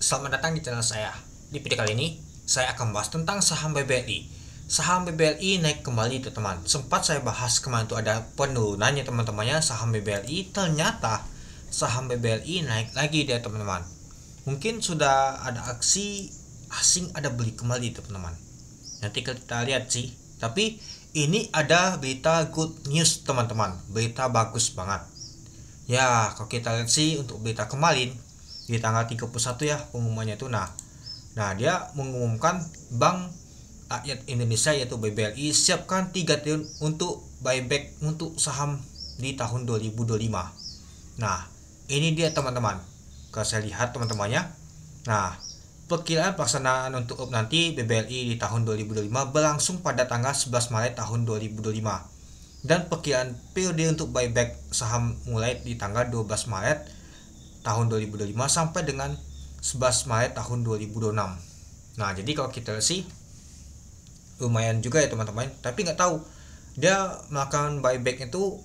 Selamat datang di channel saya. Di video kali ini, saya akan bahas tentang saham BBLI. Saham BBLI naik kembali teman-teman. Sempat saya bahas kemarin itu ada penurunannya teman-temannya saham BBLI. Ternyata saham BBLI naik lagi dia teman-teman. Mungkin sudah ada aksi asing ada beli kembali teman-teman. Nanti kita lihat sih. Tapi ini ada berita good news teman-teman. Berita bagus banget. Ya, kalau kita lihat sih untuk berita kemarin di tanggal 31 ya pengumumannya itu. Nah, dia mengumumkan Bank Rakyat Indonesia yaitu BBLI siapkan 3 triliun untuk buyback untuk saham di tahun 2025. Nah, ini dia teman-teman. Kalau saya lihat teman-temannya. Nah, perkiraan pelaksanaan untuk nanti BBLI di tahun 2025 berlangsung pada tanggal 11 Maret tahun 2025. Dan perkiraan periode untuk buyback saham mulai di tanggal 12 Maret tahun 2025 sampai dengan 11 Maret tahun 2026. Nah, jadi kalau kita sih lumayan juga ya teman-teman, tapi nggak tahu dia melakukan buyback itu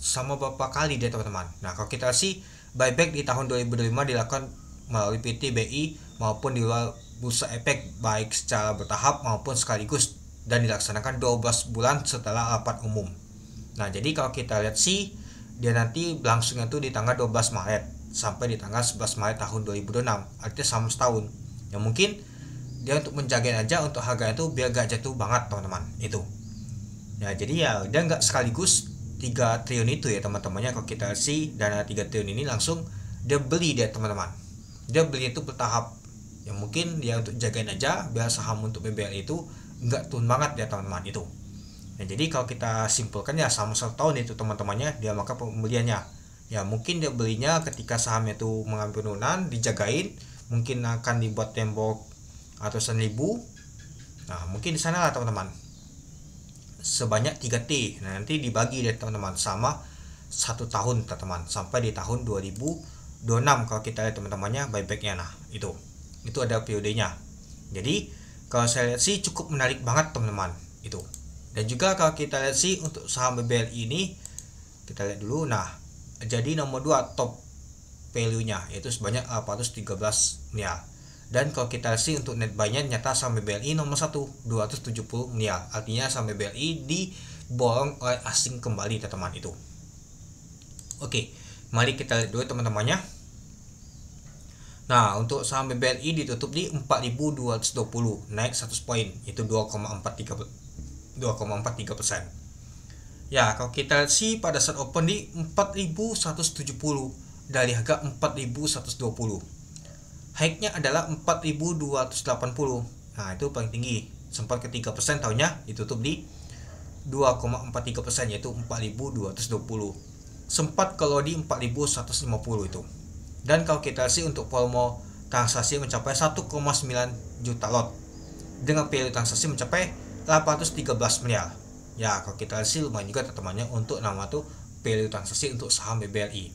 sama berapa kali dia teman-teman. Nah, kalau kita sih buyback di tahun 2025 dilakukan melalui PT BI maupun di luar bursa efek baik secara bertahap maupun sekaligus dan dilaksanakan 12 bulan setelah rapat umum. Nah, jadi kalau kita lihat sih dia nanti berlangsungnya itu di tanggal 12 Maret sampai di tanggal 11 Maret tahun 2026, artinya sama setahun. Ya mungkin dia untuk menjaga aja untuk harga itu biar gak jatuh banget teman-teman itu. Ya jadi ya dia nggak sekaligus 3 triliun itu ya teman-temannya. Kalau kita sih dana 3 triliun ini langsung dia beli dia teman-teman. Dia beli itu bertahap. Ya mungkin dia untuk jagain aja biar saham untuk BBL itu nggak turun banget ya teman-teman itu. Nah, jadi kalau kita simpulkan ya sama setahun itu teman-temannya dia maka pembeliannya. Ya mungkin dia belinya ketika saham itu mengambil penurunan dijagain, mungkin akan dibuat tembok ratusan ribu. Nah, mungkin di sana lah teman-teman. Sebanyak 3T. Nah, nanti dibagi deh teman-teman sama 1 tahun teman-teman sampai di tahun 2026 kalau kita lihat teman-temannya buybacknya. Nah, itu ada periodenya. Jadi kalau saya lihat sih cukup menarik banget teman-teman itu. Dan juga kalau kita lihat sih untuk saham BBLI ini kita lihat dulu. Nah, jadi nomor 2 top value-nya yaitu sebanyak 413 miliar. Dan kalau kita lihat sih untuk net buy-nya nyata saham BBLI nomor 1 270 miliar. Artinya saham BBLI diborong oleh asing kembali teman-teman itu. Oke, mari kita lihat dulu teman-temannya. Nah, untuk saham BBLI ditutup di 4.220, naik 100 poin, itu 2,43%. Ya, kalau kita sih pada saat open di 4.170 dari harga 4.120. High-nya adalah 4.280. Nah, itu paling tinggi. Sempat ke 3% tahunnya ditutup di 2,43% yaitu 4.220. Sempat kalau di 4.150 itu. Dan kalau kita sih untuk volume transaksi mencapai 1,9 juta lot dengan value transaksi mencapai 813 miliar. Ya, kalau kita sih lumayan juga teman-temannya untuk nama tuh value transaksi untuk saham BBLI.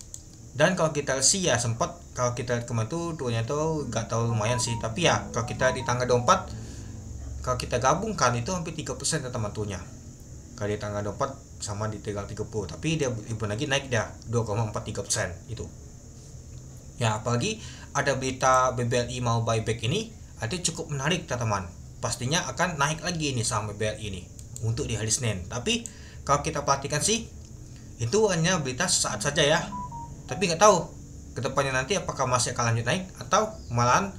Dan kalau kita sih ya sempat kalau kita kemarin tuh turunnya tuh gak tahu lumayan sih, tapi ya kalau kita di tanggal 24 kalau kita gabungkan itu hampir 3% teman turunnya. Kalau di tanggal 24 sama di tanggal 30, tapi dia ibu lagi naik dia 2,43% itu. Ya, apalagi ada berita BBLI mau buyback ini, itu cukup menarik teman-teman. Pastinya akan naik lagi ini saham BBLI ini untuk di hari Senin. Tapi kalau kita perhatikan sih, itu hanya berita sesaat saja ya. Tapi nggak tahu kedepannya nanti apakah masih akan lanjut naik atau malahan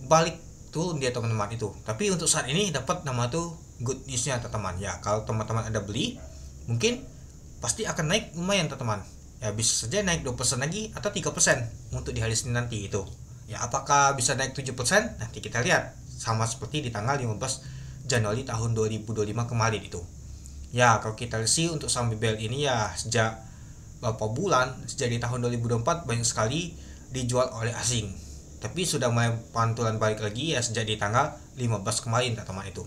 balik turun dia teman-teman itu. Tapi untuk saat ini dapat nama tuh good newsnya teman-teman. Ya, kalau teman-teman ada beli, mungkin pasti akan naik lumayan teman-teman. Ya bisa saja naik 2% lagi atau 3% untuk di hari Senin nanti itu. Ya apakah bisa naik 7%? Nanti kita lihat. Sama seperti di tanggal 15 Januari tahun 2025 kemarin itu. Ya kalau kita lihat sih untuk saham BBL ini ya sejak beberapa bulan, sejak di tahun 2024 banyak sekali dijual oleh asing. Tapi sudah mulai pantulan balik lagi ya sejak di tanggal 15 kemarin teman-teman itu.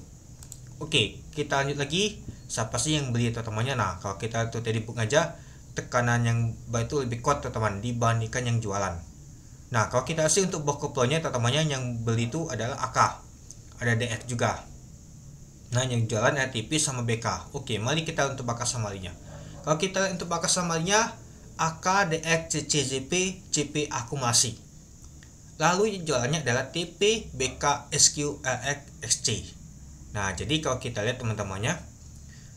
Oke, kita lanjut lagi. Siapa sih yang beli teman-temannya? Nah, kalau kita tuh tadi book aja tekanan yang baik itu lebih kuat teman-teman dibandingkan yang jualan. Nah, kalau kita sih untuk portofolionya teman-temannya yang beli itu adalah AK, ada DX juga. Nah, yang jualan ada tipis sama BK. Oke, mari kita untuk bakas samarinya. Kalau kita untuk bakas samarinya AK, DX, CCZP, CP akumulasi. Lalu jualannya adalah TP, BK, SQ, LX, XC. Nah, jadi kalau kita lihat teman-temannya,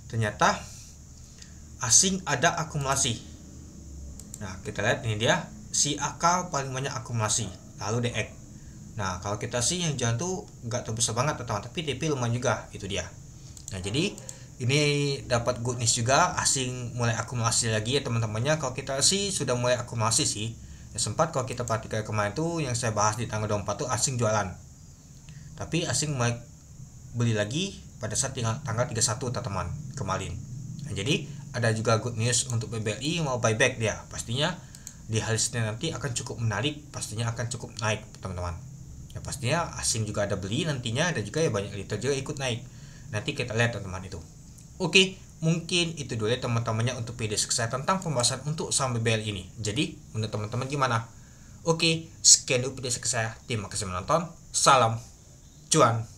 ternyata asing ada akumulasi. Nah, kita lihat ini dia, si AK paling banyak akumulasi, lalu DX. Nah, kalau kita sih yang jualan tuh nggak terbesar banget teman-teman, tapi TP lumayan juga, itu dia. Nah, jadi ini dapat good news juga, asing mulai akumulasi lagi ya teman-temannya. Kalau kita sih sudah mulai akumulasi sih. Ya, sempat kalau kita perhatikan kemarin tuh yang saya bahas di tanggal 24 tuh asing jualan. Tapi asing mulai beli lagi pada saat tanggal 31 teman-teman kemarin. Nah, jadi ada juga good news untuk BBLI mau buyback dia. Pastinya di hari Senin nanti akan cukup menarik, pastinya akan cukup naik teman-teman. Ya pastinya asing juga ada beli nantinya, ada juga ya banyak retail juga ikut naik. Nanti kita lihat teman-teman itu. Oke, mungkin itu dulu ya teman-temannya untuk video saya tentang pembahasan untuk saham BBL ini. Jadi, menurut teman-teman gimana? Oke, sekian dulu video saya. Terima kasih menonton. Salam cuan.